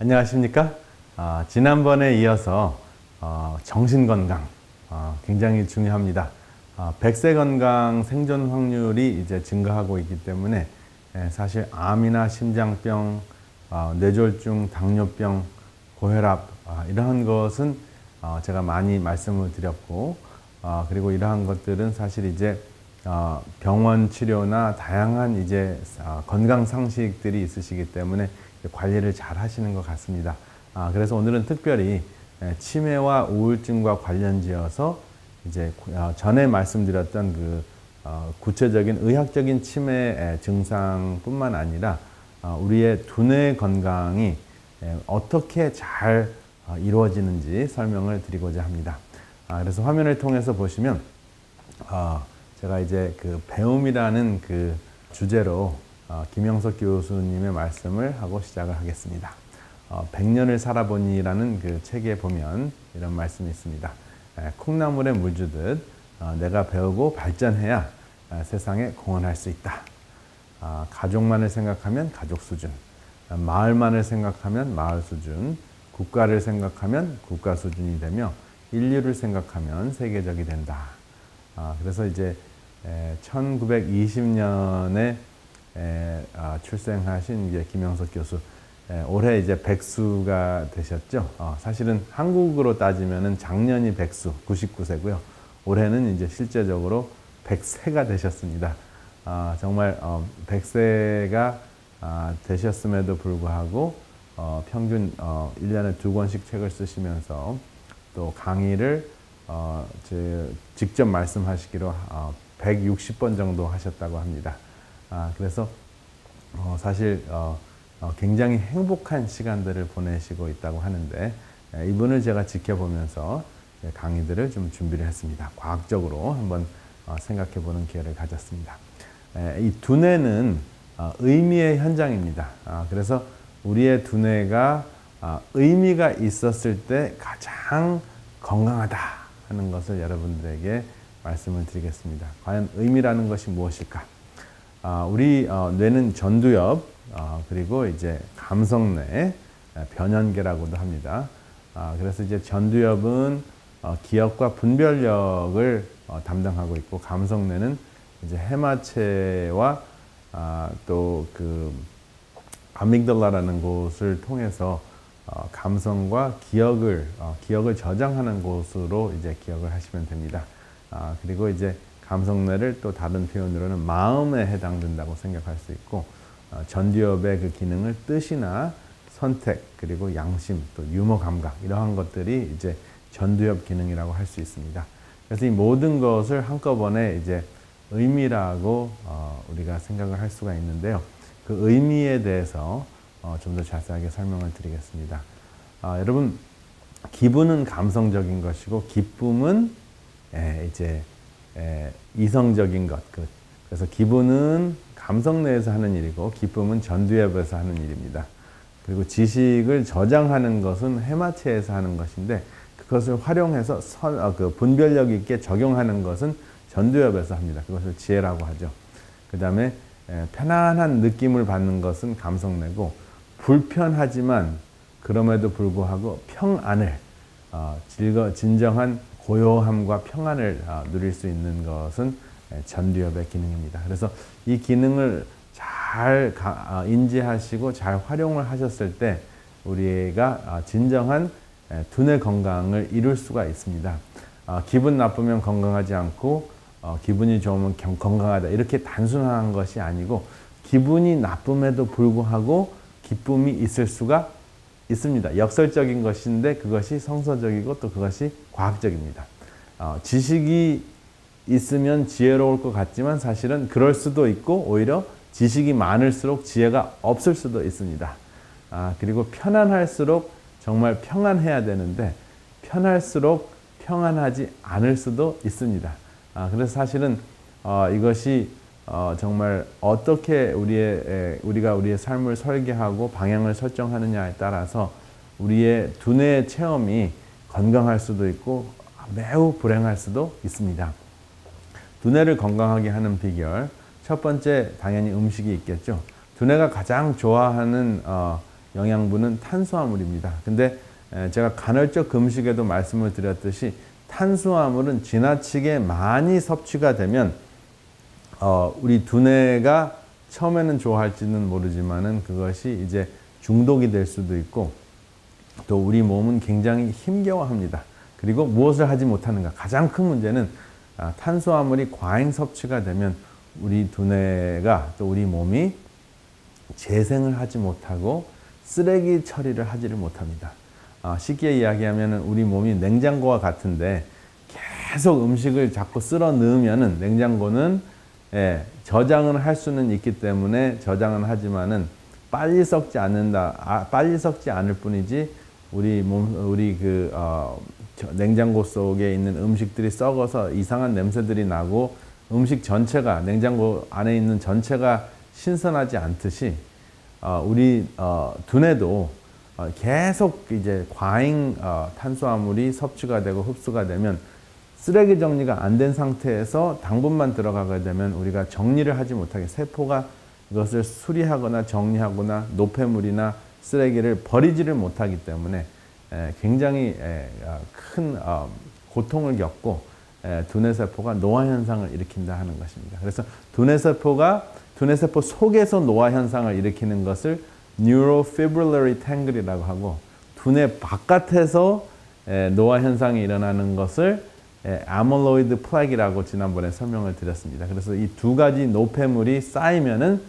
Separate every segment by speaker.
Speaker 1: 안녕하십니까? 지난번에 이어서 정신건강 굉장히 중요합니다. 100세 건강 생존 확률이 이제 증가하고 있기 때문에 사실 암이나 심장병, 뇌졸중, 당뇨병, 고혈압 이러한 것은 제가 많이 말씀을 드렸고 그리고 이러한 것들은 사실 이제 병원 치료나 다양한 이제 건강 상식들이 있으시기 때문에 관리를 잘 하시는 것 같습니다. 그래서 오늘은 특별히 치매와 우울증과 관련지어서 이제 전에 말씀드렸던 그 구체적인 의학적인 치매 증상뿐만 아니라 우리의 두뇌 건강이 어떻게 잘 이루어지는지 설명을 드리고자 합니다. 그래서 화면을 통해서 보시면 제가 이제 그 배움이라는 그 주제로 김영석 교수님의 말씀을 하고 시작을 하겠습니다. 100년을 살아보니라는 그 책에 보면 이런 말씀이 있습니다. 콩나물에 물 주듯 내가 배우고 발전해야 세상에 공헌할 수 있다. 가족만을 생각하면 가족 수준, 마을만을 생각하면 마을 수준, 국가를 생각하면 국가 수준이 되며 인류를 생각하면 세계적이 된다. 그래서 이제 1920년에 출생하신 이제 김영석 교수, 올해 이제 백수가 되셨죠. 사실은 한국으로 따지면은 작년이 백수, 99세고요. 올해는 이제 실제적으로 100세가 되셨습니다. 정말 100세가 되셨음에도 불구하고 평균 1년에 2권씩 책을 쓰시면서 또 강의를 직접 말씀하시기로 160번 정도 하셨다고 합니다. 그래서 사실 굉장히 행복한 시간들을 보내시고 있다고 하는데 이분을 제가 지켜보면서 강의들을 좀 준비를 했습니다. 과학적으로 한번 생각해 보는 기회를 가졌습니다. 이 두뇌는 의미의 현장입니다. 그래서 우리의 두뇌가 의미가 있었을 때 가장 건강하다 하는 것을 여러분들에게 말씀을 드리겠습니다. 과연 의미라는 것이 무엇일까? 우리 뇌는 전두엽, 그리고 이제 감성뇌, 변연계라고도 합니다. 그래서 이제 전두엽은 기억과 분별력을 담당하고 있고, 감성뇌는 이제 해마체와 또 그 아믹달라라는 곳을 통해서 감성과 기억을 저장하는 곳으로 이제 기억을 하시면 됩니다. 그리고 이제 감성뇌를 또 다른 표현으로는 마음에 해당된다고 생각할 수 있고, 전두엽의 그 기능을 뜻이나 선택, 그리고 양심, 또 유머 감각 이러한 것들이 이제 전두엽 기능이라고 할 수 있습니다. 그래서 이 모든 것을 한꺼번에 이제 의미라고 우리가 생각을 할 수가 있는데요. 그 의미에 대해서 좀 더 자세하게 설명을 드리겠습니다. 여러분, 기분은 감성적인 것이고 기쁨은 이제 이성적인 것. 그래서 기분은 감성내에서 하는 일이고 기쁨은 전두엽에서 하는 일입니다. 그리고 지식을 저장하는 것은 해마체에서 하는 것인데 그것을 활용해서 분별력 있게 적용하는 것은 전두엽에서 합니다. 그것을 지혜라고 하죠. 그 다음에 편안한 느낌을 받는 것은 감성내고, 불편하지만 그럼에도 불구하고 평안을 진정한 고요함과 평안을 누릴 수 있는 것은 전두엽의 기능입니다. 그래서 이 기능을 잘 인지하시고 잘 활용을 하셨을 때 우리가 진정한 두뇌 건강을 이룰 수가 있습니다. 기분 나쁘면 건강하지 않고 기분이 좋으면 건강하다, 이렇게 단순한 것이 아니고 기분이 나쁨에도 불구하고 기쁨이 있을 수가 있습니다. 역설적인 것인데 그것이 성서적이고 또 그것이 과학적입니다. 지식이 있으면 지혜로울 것 같지만 사실은 그럴 수도 있고 오히려 지식이 많을수록 지혜가 없을 수도 있습니다. 그리고 편안할수록 정말 평안해야 되는데 편할수록 평안하지 않을 수도 있습니다. 그래서 사실은 이것이 정말 어떻게 우리가 우리의 삶을 설계하고 방향을 설정하느냐에 따라서 우리의 두뇌의 체험이 건강할 수도 있고 매우 불행할 수도 있습니다. 두뇌를 건강하게 하는 비결, 첫 번째 당연히 음식이 있겠죠. 두뇌가 가장 좋아하는 영양분은 탄수화물입니다. 근데 제가 간헐적 금식에도 말씀을 드렸듯이 탄수화물은 지나치게 많이 섭취가 되면 우리 두뇌가 처음에는 좋아할지는 모르지만은 그것이 이제 중독이 될 수도 있고 또 우리 몸은 굉장히 힘겨워합니다. 그리고 무엇을 하지 못하는가. 가장 큰 문제는 탄수화물이 과잉 섭취가 되면 우리 두뇌가 또 우리 몸이 재생을 하지 못하고 쓰레기 처리를 하지를 못합니다. 쉽게 이야기하면 우리 몸이 냉장고와 같은데 계속 음식을 자꾸 쓸어 넣으면은 냉장고는 저장을 할 수는 있기 때문에 저장은 하지만은 빨리 썩지 않는다. 빨리 썩지 않을 뿐이지 우리 냉장고 속에 있는 음식들이 썩어서 이상한 냄새들이 나고 음식 전체가 냉장고 안에 있는 전체가 신선하지 않듯이 우리 두뇌도 계속 이제 과잉 탄수화물이 섭취가 되고 흡수가 되면 쓰레기 정리가 안 된 상태에서 당분만 들어가게 되면 우리가 정리를 하지 못하게 세포가 이것을 수리하거나 정리하거나 노폐물이나 쓰레기를 버리지를 못하기 때문에 굉장히 큰 고통을 겪고 두뇌세포가 노화 현상을 일으킨다 하는 것입니다. 그래서 두뇌세포 속에서 노화 현상을 일으키는 것을 Neurofibrillary Tangle이라고 하고 두뇌 바깥에서 노화 현상이 일어나는 것을 Amyloid Plaque이라고 지난번에 설명을 드렸습니다. 그래서 이 두 가지 노폐물이 쌓이면은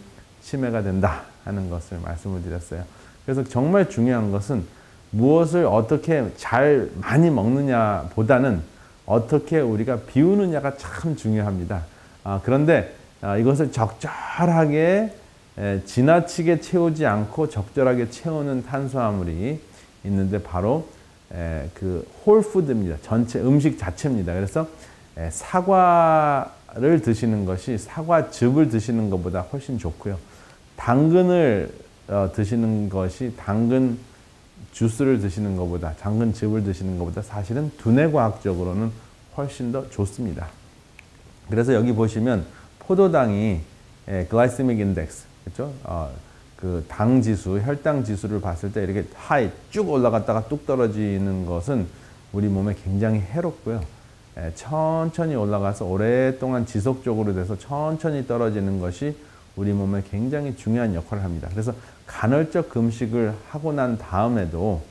Speaker 1: 치매가 된다 하는 것을 말씀을 드렸어요. 그래서 정말 중요한 것은 무엇을 어떻게 잘 많이 먹느냐 보다는 어떻게 우리가 비우느냐가 참 중요합니다. 그런데 이것을 적절하게 지나치게 채우지 않고 적절하게 채우는 탄수화물이 있는데 바로 그 홀푸드입니다. 전체 음식 자체입니다. 그래서 사과를 드시는 것이 사과즙을 드시는 것보다 훨씬 좋고요. 당근을 드시는 것이 당근 주스를 드시는 것보다 당근즙을 드시는 것보다 사실은 두뇌과학적으로는 훨씬 더 좋습니다. 그래서 여기 보시면 포도당이 글라이세믹 인덱스, 그렇죠? 그 당 지수, 혈당 지수를 봤을 때 이렇게 하이 쭉 올라갔다가 뚝 떨어지는 것은 우리 몸에 굉장히 해롭고요. 천천히 올라가서 오랫동안 지속적으로 돼서 천천히 떨어지는 것이 우리 몸에 굉장히 중요한 역할을 합니다. 그래서 간헐적 금식을 하고 난 다음에도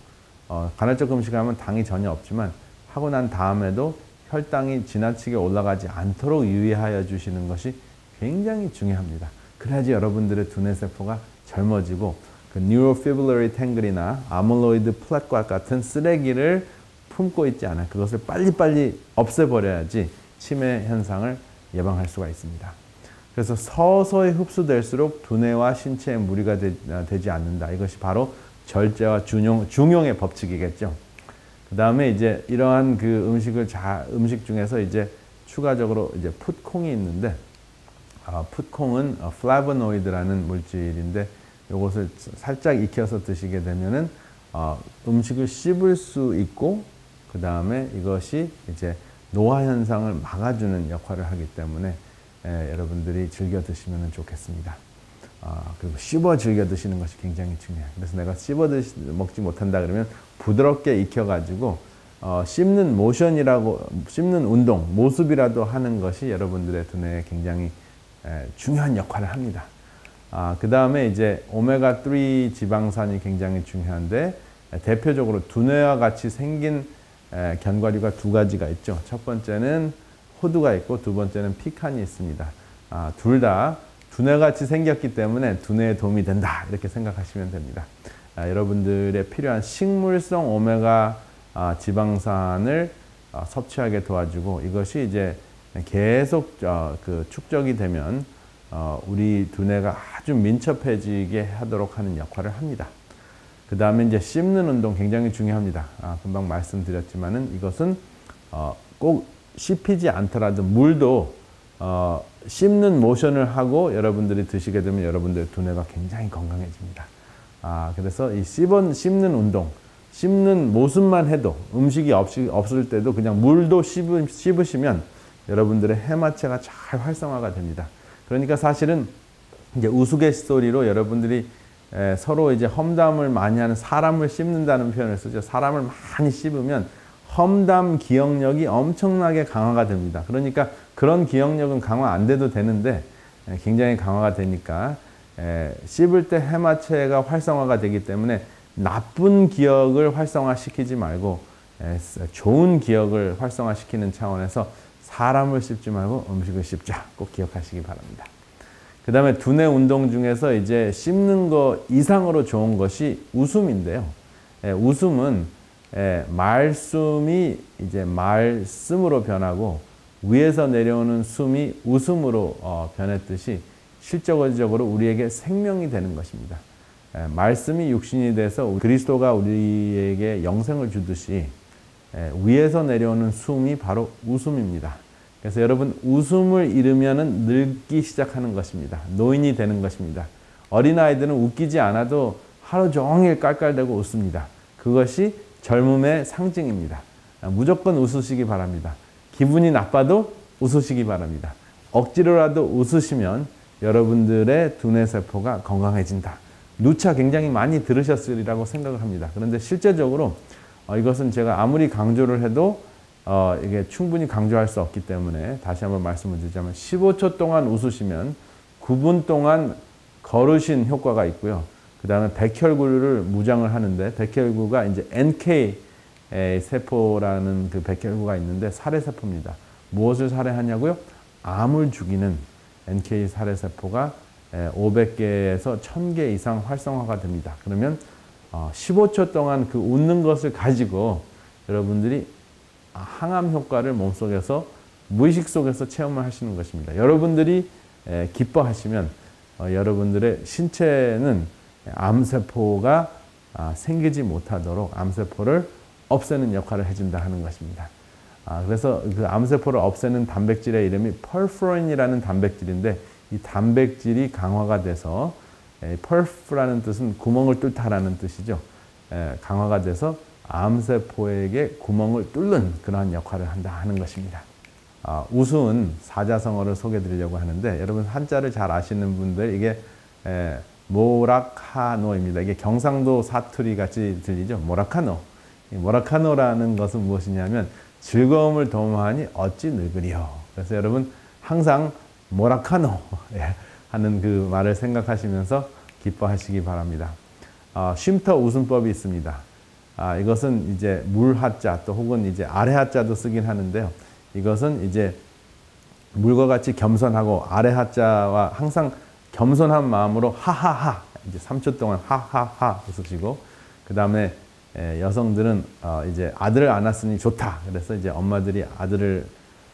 Speaker 1: 간헐적 금식을 하면 당이 전혀 없지만 하고 난 다음에도 혈당이 지나치게 올라가지 않도록 유의하여 주시는 것이 굉장히 중요합니다. 그래야지 여러분들의 두뇌세포가 젊어지고 그 Neurofibrillary Tangle이나 Amyloid Plaque과 같은 쓰레기를 품고 있지 않아요. 그것을 빨리빨리 없애버려야지 치매 현상을 예방할 수가 있습니다. 그래서 서서히 흡수될수록 두뇌와 신체에 무리가 되지 않는다. 이것이 바로 절제와 중용의 법칙이겠죠. 그 다음에 이제 이러한 그 음식 중에서 이제 추가적으로 이제 풋콩이 있는데, 풋콩은 플라보노이드라는 물질인데, 이것을 살짝 익혀서 드시게 되면은 음식을 씹을 수 있고, 그 다음에 이것이 이제 노화 현상을 막아주는 역할을 하기 때문에 여러분들이 즐겨 드시면 좋겠습니다. 그리고 씹어 즐겨 드시는 것이 굉장히 중요해요. 그래서 내가 먹지 못한다 그러면 부드럽게 익혀가지고 씹는 운동, 모습이라도 하는 것이 여러분들의 두뇌에 굉장히 중요한 역할을 합니다. 그 다음에 이제 오메가3 지방산이 굉장히 중요한데, 대표적으로 두뇌와 같이 생긴 견과류가 두 가지가 있죠. 첫 번째는 호두가 있고 두 번째는 피칸이 있습니다. 둘 다 두뇌같이 생겼기 때문에 두뇌에 도움이 된다, 이렇게 생각하시면 됩니다. 여러분들의 필요한 식물성 오메가 지방산을 섭취하게 도와주고, 이것이 이제 계속 축적이 되면 우리 두뇌가 아주 민첩해지게 하도록 하는 역할을 합니다. 그 다음에 이제 씹는 운동 굉장히 중요합니다. 금방 말씀드렸지만은 이것은 꼭 씹히지 않더라도 물도 씹는 모션을 하고 여러분들이 드시게 되면 여러분들의 두뇌가 굉장히 건강해집니다. 그래서 이 씹는 운동, 씹는 모습만 해도, 음식이 없을 때도 그냥 물도 씹으시면 여러분들의 해마체가 잘 활성화가 됩니다. 그러니까 사실은 이제 우스갯소리로 여러분들이 서로 이제 험담을 많이 하는 사람을 씹는다는 표현을 쓰죠. 사람을 많이 씹으면 험담 기억력이 엄청나게 강화가 됩니다. 그러니까 그런 기억력은 강화 안 돼도 되는데 굉장히 강화가 되니까 씹을 때 해마체가 활성화가 되기 때문에 나쁜 기억을 활성화시키지 말고 좋은 기억을 활성화시키는 차원에서 사람을 씹지 말고 음식을 씹자. 꼭 기억하시기 바랍니다. 그 다음에 두뇌 운동 중에서 이제 씹는 거 이상으로 좋은 것이 웃음인데요. 웃음은 말숨이 이제 말씀으로 변하고 위에서 내려오는 숨이 웃음으로 변했듯이 실적으로 우리에게 생명이 되는 것입니다. 말씀이 육신이 돼서 그리스도가 우리에게 영생을 주듯이 위에서 내려오는 숨이 바로 웃음입니다. 그래서 여러분 웃음을 잃으면 늙기 시작하는 것입니다. 노인이 되는 것입니다. 어린아이들은 웃기지 않아도 하루 종일 깔깔대고 웃습니다. 그것이 젊음의 상징입니다. 무조건 웃으시기 바랍니다. 기분이 나빠도 웃으시기 바랍니다. 억지로라도 웃으시면 여러분들의 두뇌세포가 건강해진다. 누차 굉장히 많이 들으셨으리라고 생각을 합니다. 그런데 실제적으로 이것은 제가 아무리 강조를 해도 이게 충분히 강조할 수 없기 때문에 다시 한번 말씀을 드리자면 15초 동안 웃으시면 9분 동안 걸으신 효과가 있고요. 그 다음에 백혈구를 무장을 하는데 백혈구가 이제 NK 세포라는 그 백혈구가 있는데 살해세포입니다. 무엇을 살해하냐고요? 암을 죽이는 NK 살해세포가 500개에서 1000개 이상 활성화가 됩니다. 그러면 15초 동안 그 웃는 것을 가지고 여러분들이 항암 효과를 몸속에서 무의식 속에서 체험을 하시는 것입니다. 여러분들이 기뻐하시면 여러분들의 신체는 암세포가 생기지 못하도록 암세포를 없애는 역할을 해준다 하는 것입니다. 그래서 그 암세포를 없애는 단백질의 이름이 펄프린이라는 단백질인데 이 단백질이 강화가 돼서 펄프라는 뜻은 구멍을 뚫다라는 뜻이죠. 강화가 돼서 암세포에게 구멍을 뚫는 그러한 역할을 한다 하는 것입니다. 웃음은 사자성어를 소개해 드리려고 하는데 여러분 한자를 잘 아시는 분들 이게 모라카노입니다. 이게 경상도 사투리 같이 들리죠. 모라카노. 모라카노라는 것은 무엇이냐면 즐거움을 도모하니 어찌 늙으리요. 그래서 여러분 항상 모라카노 하는 그 말을 생각하시면서 기뻐하시기 바랍니다. 쉼터 웃음법이 있습니다. 이것은 이제 물하자 또 혹은 이제 아래하자도 쓰긴 하는데요. 이것은 이제 물과 같이 겸손하고 아래하자와 항상 겸손한 마음으로 하하하 이제 3초 동안 하하하 웃으시고 그 다음에 여성들은 이제 아들을 안았으니 좋다. 그래서 이제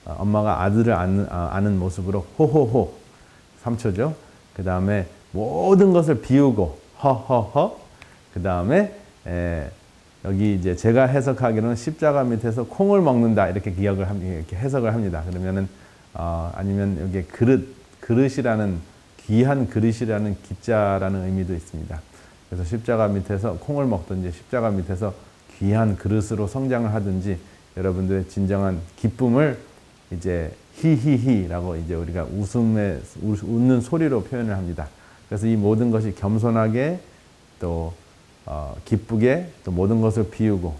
Speaker 1: 엄마가 아들을 안는 모습으로 호호호 3초죠. 그 다음에 모든 것을 비우고 허허허. 그 다음에 여기 이제 제가 해석하기로는 십자가 밑에서 콩을 먹는다 이렇게 이렇게 해석을 합니다. 그러면은 아니면 여기 그릇이라는 귀한 그릇이라는 기자라는 의미도 있습니다. 그래서 십자가 밑에서 콩을 먹든지 십자가 밑에서 귀한 그릇으로 성장을 하든지 여러분들의 진정한 기쁨을 이제 히히히라고 이제 우리가 웃는 소리로 표현을 합니다. 그래서 이 모든 것이 겸손하게 또 기쁘게 또 모든 것을 비우고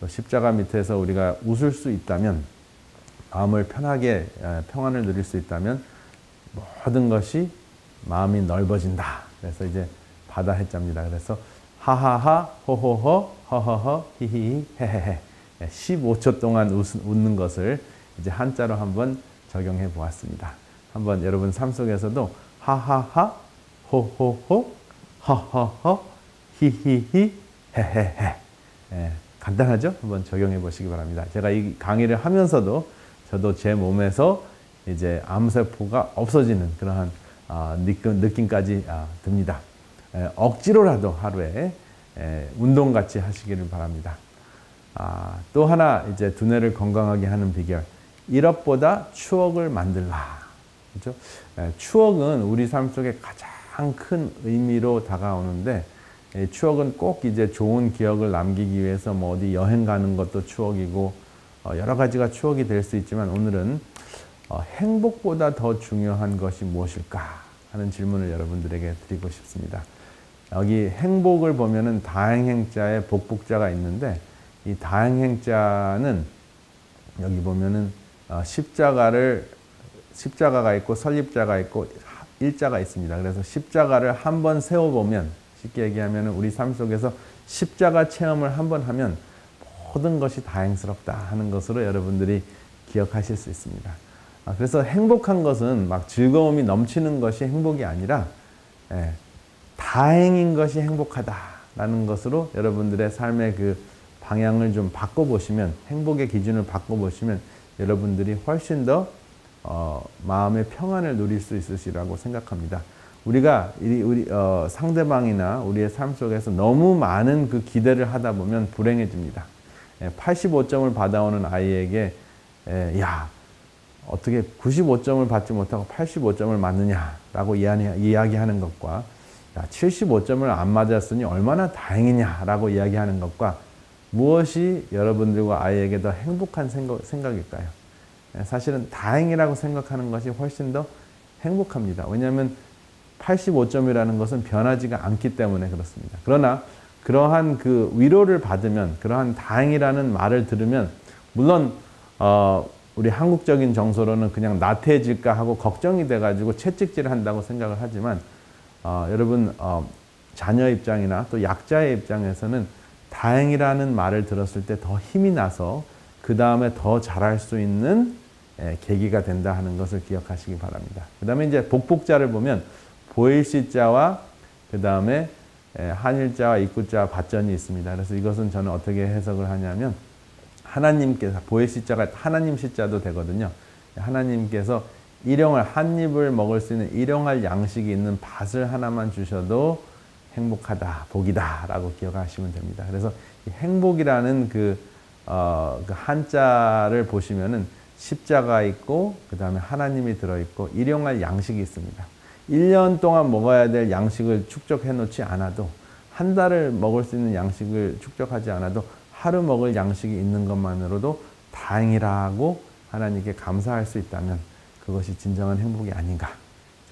Speaker 1: 또 십자가 밑에서 우리가 웃을 수 있다면 마음을 편하게 평안을 누릴 수 있다면 모든 것이 마음이 넓어진다. 그래서 이제 바다 해자입니다. 그래서 하하하 호호호 허허허 히히히 헤헤헤 15초 동안 웃는 것을 이제 한자로 한번 적용해 보았습니다. 한번 여러분 삶 속에서도 하하하 호호호 허허허 히히히 헤헤헤 간단하죠? 한번 적용해 보시기 바랍니다. 제가 이 강의를 하면서도 저도 제 몸에서 이제 암세포가 없어지는 그러한 느낌까지 듭니다. 억지로라도 하루에 운동같이 하시기를 바랍니다. 또 하나 이제 두뇌를 건강하게 하는 비결 1억보다 추억을 만들라. 그렇죠? 추억은 우리 삶 속에 가장 큰 의미로 다가오는데 추억은 꼭 이제 좋은 기억을 남기기 위해서 뭐 어디 여행 가는 것도 추억이고 여러 가지가 추억이 될 수 있지만 오늘은 행복보다 더 중요한 것이 무엇일까 하는 질문을 여러분들에게 드리고 싶습니다. 여기 행복을 보면은 다행행자에 복복자가 있는데 이 다행행자는 여기 보면은 십자가가 있고 설립자가 있고 일자가 있습니다. 그래서 십자가를 한번 세워보면 쉽게 얘기하면 우리 삶 속에서 십자가 체험을 한번 하면 모든 것이 다행스럽다 하는 것으로 여러분들이 기억하실 수 있습니다. 그래서 행복한 것은 막 즐거움이 넘치는 것이 행복이 아니라 다행인 것이 행복하다라는 것으로 여러분들의 삶의 그 방향을 좀 바꿔보시면, 행복의 기준을 바꿔보시면 여러분들이 훨씬 더 마음의 평안을 누릴 수 있으시라고 생각합니다. 우리가 상대방이나 우리의 삶 속에서 너무 많은 그 기대를 하다 보면 불행해집니다. 85점을 받아오는 아이에게 야, 어떻게 95점을 받지 못하고 85점을 맞느냐라고 이야기하는 것과 75점을 안 맞았으니 얼마나 다행이냐라고 이야기하는 것과 무엇이 여러분들과 아이에게 더 행복한 생각일까요? 사실은 다행이라고 생각하는 것이 훨씬 더 행복합니다. 왜냐하면 85점이라는 것은 변하지가 않기 때문에 그렇습니다. 그러나 그러한 그 위로를 받으면, 그러한 다행이라는 말을 들으면, 물론 우리 한국적인 정서로는 그냥 나태해질까 하고 걱정이 돼가지고 채찍질을 한다고 생각을 하지만 여러분 자녀 입장이나 또 약자의 입장에서는 다행이라는 말을 들었을 때 더 힘이 나서 그 다음에 더 잘할 수 있는 계기가 된다 하는 것을 기억하시기 바랍니다. 그 다음에 이제 복복자를 보면 보일시자와 그 다음에 한일자와 입구자와 밭전이 있습니다. 그래서 이것은 저는 어떻게 해석을 하냐면 하나님께서, 보일시자가 하나님 시자도 되거든요. 하나님께서 일용할, 한 입을 먹을 수 있는 일용할 양식이 있는 밭을 하나만 주셔도 행복하다, 복이다 라고 기억하시면 됩니다. 그래서 행복이라는 그 한자를 보시면은 십자가 있고 그 다음에 하나님이 들어있고 일용할 양식이 있습니다. 1년 동안 먹어야 될 양식을 축적해 놓지 않아도, 한 달을 먹을 수 있는 양식을 축적하지 않아도 하루 먹을 양식이 있는 것만으로도 다행이라고 하나님께 감사할 수 있다면 그것이 진정한 행복이 아닌가,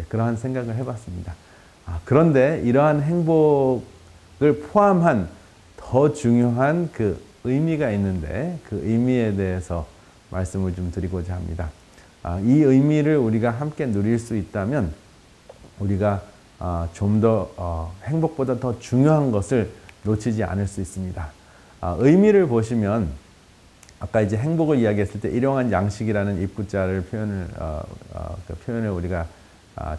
Speaker 1: 그러한 생각을 해봤습니다. 그런데 이러한 행복을 포함한 더 중요한 그 의미가 있는데 그 의미에 대해서 말씀을 좀 드리고자 합니다. 이 의미를 우리가 함께 누릴 수 있다면 우리가 좀 더 행복보다 더 중요한 것을 놓치지 않을 수 있습니다. 의미를 보시면 아까 이제 행복을 이야기했을 때 일용한 양식이라는 입구자를 그 표현을 우리가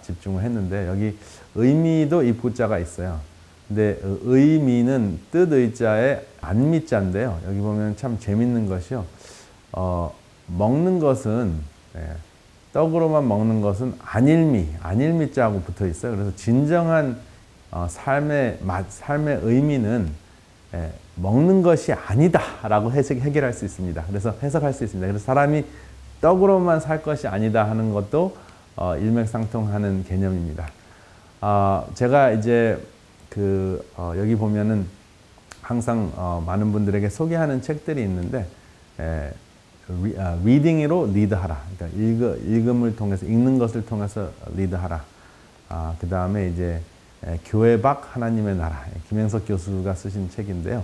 Speaker 1: 집중을 했는데 여기 의미도 입구자가 있어요. 근데 의미는 뜻의자에 안미자인데요. 여기 보면 참 재밌는 것이요. 먹는 것은 떡으로만 먹는 것은 안일미자하고 붙어 있어요. 그래서 진정한 삶의 맛, 삶의 의미는 먹는 것이 아니다라고 해결할 수 있습니다. 그래서 해석할 수 있습니다. 그래서 사람이 떡으로만 살 것이 아니다 하는 것도 일맥상통하는 개념입니다. 제가 이제 여기 보면은 항상 많은 분들에게 소개하는 책들이 있는데 리딩으로 리드하라. 그러니까 읽음을 통해서, 읽는 것을 통해서 리드하라. 그 다음에 이제 교회 밖 하나님의 나라, 김행석 교수가 쓰신 책인데요.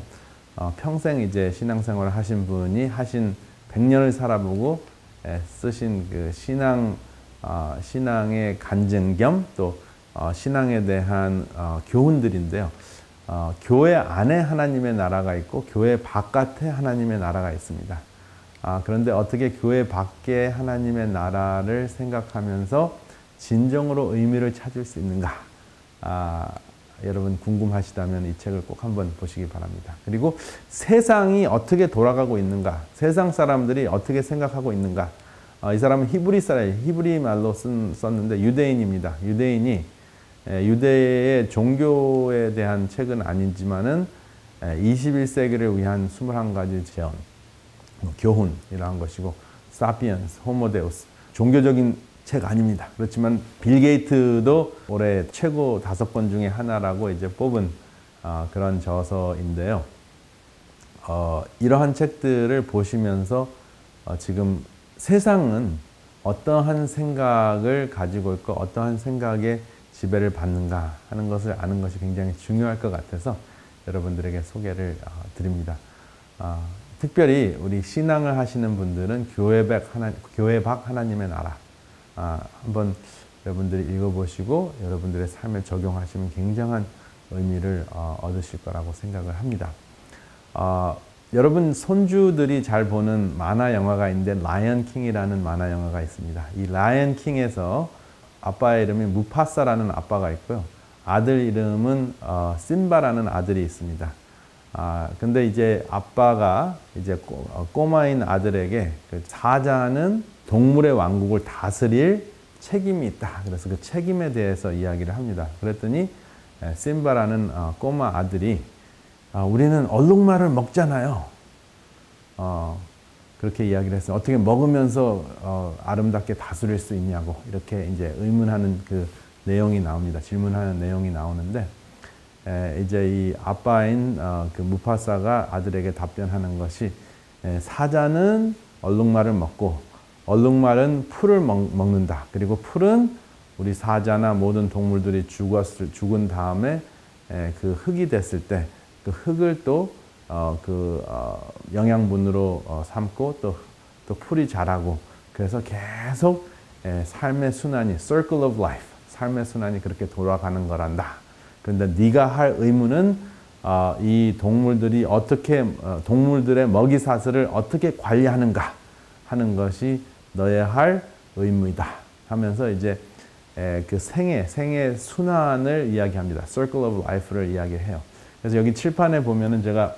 Speaker 1: 평생 이제 신앙생활을 하신 분이 하신 100년을 살아보고 쓰신 그 신앙의 간증 겸 또 신앙에 대한 교훈들인데요. 교회 안에 하나님의 나라가 있고 교회 바깥에 하나님의 나라가 있습니다. 그런데 어떻게 교회 밖에 하나님의 나라를 생각하면서 진정으로 의미를 찾을 수 있는가? 여러분 궁금하시다면 이 책을 꼭 한번 보시기 바랍니다. 그리고 세상이 어떻게 돌아가고 있는가? 세상 사람들이 어떻게 생각하고 있는가? 이 사람은 히브리 말로 썼는데 유대인입니다. 유대인이 유대의 종교에 대한 책은 아니지만은 21세기를 위한 21가지 제언, 교훈이라는 것이고, 사피엔스, 호모데우스, 종교적인 책 아닙니다. 그렇지만 빌 게이트도 올해 최고 5권 중에 하나라고 이제 뽑은 그런 저서인데요. 이러한 책들을 보시면서 지금 세상은 어떠한 생각을 가지고 있고 어떠한 생각에 지배를 받는가 하는 것을 아는 것이 굉장히 중요할 것 같아서 여러분들에게 소개를 드립니다. 특별히 우리 신앙을 하시는 분들은 교회 밖 하나님의 나라 한번 여러분들이 읽어보시고 여러분들의 삶에 적용하시면 굉장한 의미를 얻으실 거라고 생각을 합니다. 여러분 손주들이 잘 보는 만화 영화가 있는데 라이언 킹이라는 만화 영화가 있습니다. 이 라이언 킹에서 아빠의 이름이 무파사라는 아빠가 있고요. 아들 이름은 심바라는 아들이 있습니다. 근데 이제 아빠가 이제 꼬마인 아들에게 그 사자는 동물의 왕국을 다스릴 책임이 있다. 그래서 그 책임에 대해서 이야기를 합니다. 그랬더니 심바라는 꼬마 아들이 우리는 얼룩말을 먹잖아요. 그렇게 이야기를 했어요. 어떻게 먹으면서 아름답게 다스릴 수 있냐고 이렇게 이제 의문하는 그 내용이 나옵니다. 질문하는 내용이 나오는데 이제 이 아빠인 그 무파사가 아들에게 답변하는 것이 사자는 얼룩말을 먹고 얼룩말은 풀을 먹는다. 그리고 풀은 우리 사자나 모든 동물들이 죽은 다음에 그 흙이 됐을 때 그 흙을 또 영양분으로 삼고 또 풀이 자라고 그래서 계속 삶의 순환이 circle of life 삶의 순환이 그렇게 돌아가는 거란다. 그런데 네가 할 의무는 이 동물들이 어떻게 동물들의 먹이 사슬을 어떻게 관리하는가 하는 것이 너의 할 의무이다 하면서 이제 그 생의 순환을 이야기합니다. circle of life를 이야기해요. 그래서 여기 칠판에 보면은 제가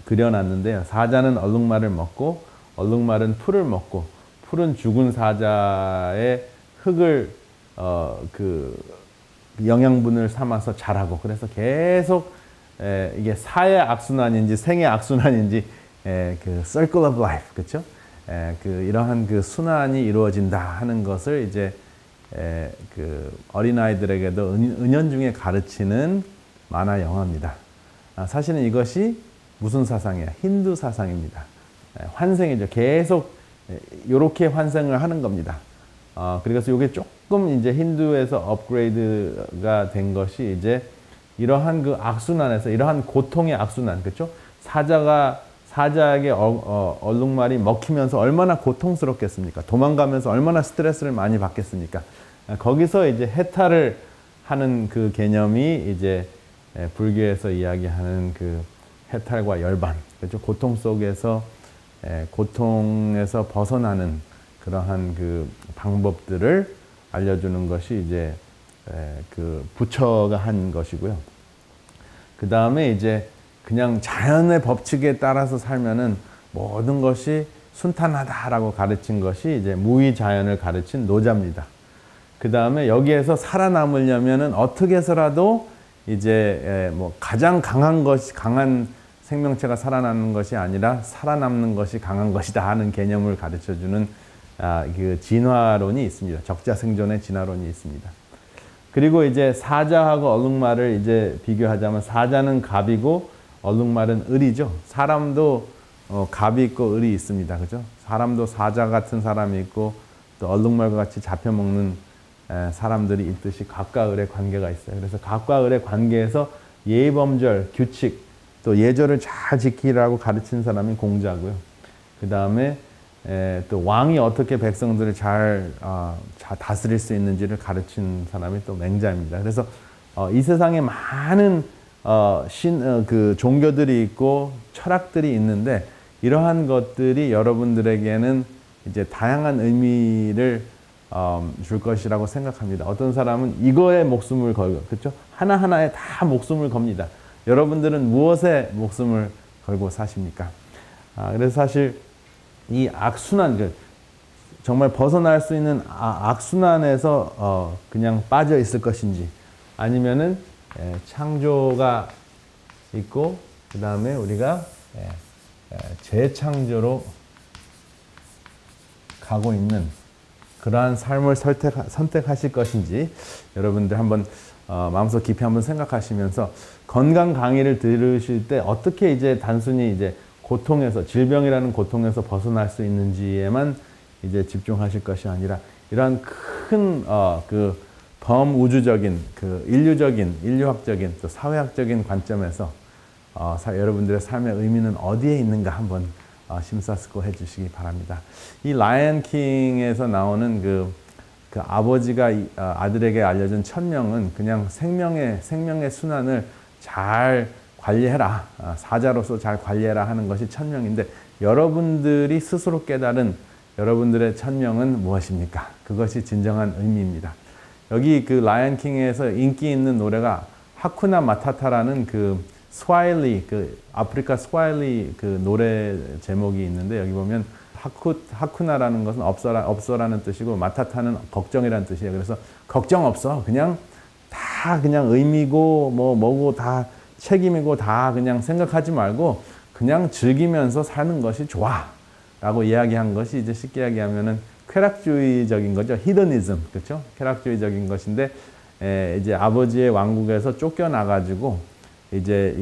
Speaker 1: 그려놨는데요. 사자는 얼룩말을 먹고 얼룩말은 풀을 먹고 풀은 죽은 사자의 흙을 그 영양분을 삼아서 자라고 그래서 계속 이게 사의 악순환인지 생의 악순환인지 그 circle of life 그렇죠? 이러한 그 순환이 이루어진다 하는 것을 이제 그 어린아이들에게도 은연중에 가르치는 만화 영화입니다. 사실은 이것이 무슨 사상이에요? 힌두 사상입니다. 환생이죠. 계속 이렇게 환생을 하는 겁니다. 그래서 이게 조금 이제 힌두에서 업그레이드가 된 것이 이제 이러한 그 악순환에서 이러한 고통의 악순환, 그렇죠? 사자에게 얼룩말이 먹히면서 얼마나 고통스럽겠습니까? 도망가면서 얼마나 스트레스를 많이 받겠습니까? 거기서 이제 해탈을 하는 그 개념이 이제 불교에서 이야기하는 그 해탈과 열반, 그렇죠? 고통 속에서 고통에서 벗어나는 그러한 그 방법들을 알려주는 것이 이제 그 부처가 한 것이고요. 그 다음에 이제 그냥 자연의 법칙에 따라서 살면은 모든 것이 순탄하다라고 가르친 것이 이제 무위자연을 가르친 노자입니다. 그 다음에 여기에서 살아남으려면은 어떻게 해서라도 이제 뭐 가장 강한 생명체가 살아남는 것이 아니라 살아남는 것이 강한 것이다 하는 개념을 가르쳐주는 그 진화론이 있습니다. 적자생존의 진화론이 있습니다. 그리고 이제 사자하고 얼룩말을 이제 비교하자면 사자는 갑이고 얼룩말은 을이죠. 사람도 갑이 있고 을이 있습니다. 그죠? 사람도 사자 같은 사람이 있고 또 얼룩말과 같이 잡혀먹는 사람들이 있듯이 갑과 을의 관계가 있어요. 그래서 갑과 을의 관계에서 예의범절, 규칙, 또 예절을 잘 지키라고 가르친 사람이 공자고요. 그 다음에 또 왕이 어떻게 백성들을 잘 다스릴 수 있는지를 가르친 사람이 또 맹자입니다. 그래서 이 세상에 많은 그 종교들이 있고 철학들이 있는데 이러한 것들이 여러분들에게는 이제 다양한 의미를 줄 것이라고 생각합니다. 어떤 사람은 이거에 목숨을 걸고, 그렇죠? 하나하나에 다 목숨을 겁니다. 여러분들은 무엇에 목숨을 걸고 사십니까? 그래서 사실 이 악순환, 정말 벗어날 수 있는 악순환에서 그냥 빠져 있을 것인지 아니면은 창조가 있고 그 다음에 우리가 재창조로 가고 있는 그러한 삶을 선택하실 것인지 여러분들 한번 마음속 깊이 한번 생각하시면서 건강 강의를 들으실 때 어떻게 이제 단순히 이제 고통에서 질병이라는 고통에서 벗어날 수 있는지에만 이제 집중하실 것이 아니라 이러한 큰 그 범우주적인 그 인류학적인 또 사회학적인 관점에서 여러분들의 삶의 의미는 어디에 있는가 한번 심사숙고해 주시기 바랍니다. 이 라이언 킹에서 나오는 그 아버지가 아들에게 알려준 천명은 그냥 생명의 순환을 잘 관리해라, 사자로서 잘 관리해라 하는 것이 천명인데, 여러분들이 스스로 깨달은 여러분들의 천명은 무엇입니까? 그것이 진정한 의미입니다. 여기 그 라이언 킹에서 인기 있는 노래가 하쿠나 마타타라는 그 스와힐리, 그 아프리카 스와힐리 그 노래 제목이 있는데, 여기 보면 하쿠나라는 것은 없어라는 뜻이고 마타타는 걱정이라는 뜻이에요. 그래서 걱정 없어. 그냥 다 그냥 의미고 뭐고 다 책임이고 다 그냥 생각하지 말고 그냥 즐기면서 사는 것이 좋아 라고 이야기한 것이 이제 쉽게 이야기하면은 쾌락주의적인 거죠. 히더니즘. 그렇죠? 쾌락주의적인 것인데, 이제 아버지의 왕국에서 쫓겨나가지고 이제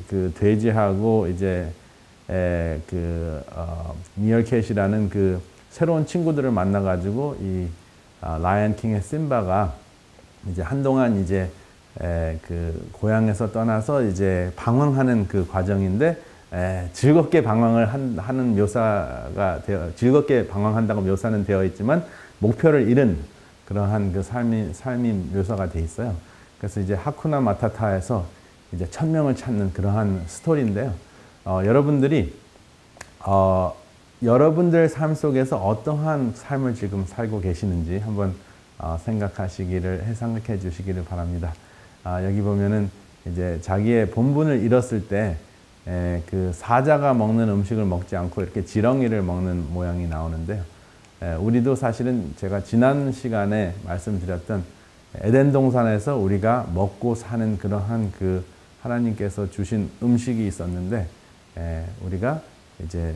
Speaker 1: 그 돼지하고 이제 미어캣이라는 그 새로운 친구들을 만나가지고 이 라이언 킹의 심바가 이제 한동안 이제 그 고향에서 떠나서 이제 방황하는 그 과정인데, 즐겁게 방황을 하는 묘사가 즐겁게 방황한다고 묘사는 되어 있지만 목표를 잃은 그러한 그 삶이 묘사가 돼 있어요. 그래서 이제 하쿠나 마타타에서 이제 천명을 찾는 그러한 스토리인데요. 여러분들이 여러분들 삶 속에서 어떠한 삶을 지금 살고 계시는지 한번 생각해 주시기를 바랍니다. 여기 보면은 이제 자기의 본분을 잃었을 때 그 사자가 먹는 음식을 먹지 않고 이렇게 지렁이를 먹는 모양이 나오는데요. 우리도 사실은 제가 지난 시간에 말씀드렸던 에덴 동산에서 우리가 먹고 사는 그러한 그 하나님께서 주신 음식이 있었는데, 우리가 이제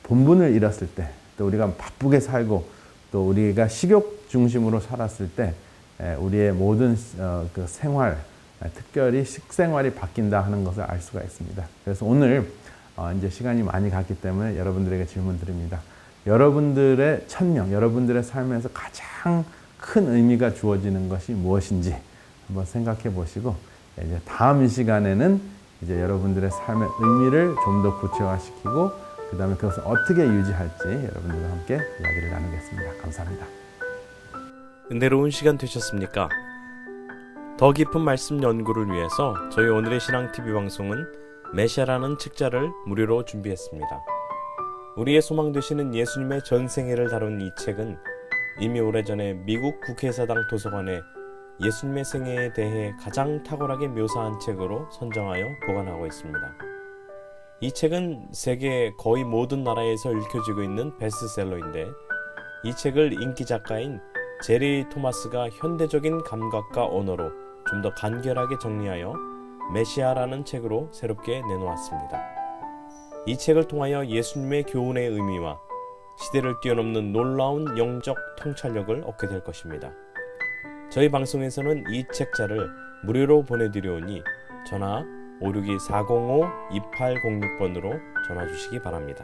Speaker 1: 본분을 잃었을 때, 또 우리가 바쁘게 살고 또 우리가 식욕 중심으로 살았을 때 우리의 모든 그 생활, 특별히 식생활이 바뀐다 하는 것을 알 수가 있습니다. 그래서 오늘 이제 시간이 많이 갔기 때문에 여러분들에게 질문 드립니다. 여러분들의 천명, 여러분들의 삶에서 가장 큰 의미가 주어지는 것이 무엇인지 한번 생각해 보시고, 이제 다음 시간에는 이제 여러분들의 삶의 의미를 좀 더 구체화시키고 그 다음에 그것을 어떻게 유지할지 여러분들과 함께 이야기를 나누겠습니다. 감사합니다.
Speaker 2: 은혜로운 시간 되셨습니까? 더 깊은 말씀 연구를 위해서 저희 오늘의 신앙TV 방송은 메시아라는 책자를 무료로 준비했습니다. 우리의 소망 되시는 예수님의 전생애를 다룬 이 책은 이미 오래전에 미국 국회의사당 도서관에 예수님의 생애에 대해 가장 탁월하게 묘사한 책으로 선정하여 보관하고 있습니다. 이 책은 세계 거의 모든 나라에서 읽혀지고 있는 베스트셀러인데, 이 책을 인기 작가인 제리 토마스가 현대적인 감각과 언어로 좀 더 간결하게 정리하여 메시아라는 책으로 새롭게 내놓았습니다. 이 책을 통하여 예수님의 교훈의 의미와 시대를 뛰어넘는 놀라운 영적 통찰력을 얻게 될 것입니다. 저희 방송에서는 이 책자를 무료로 보내드려오니 전화 562-405-2806번으로 전화 주시기 바랍니다.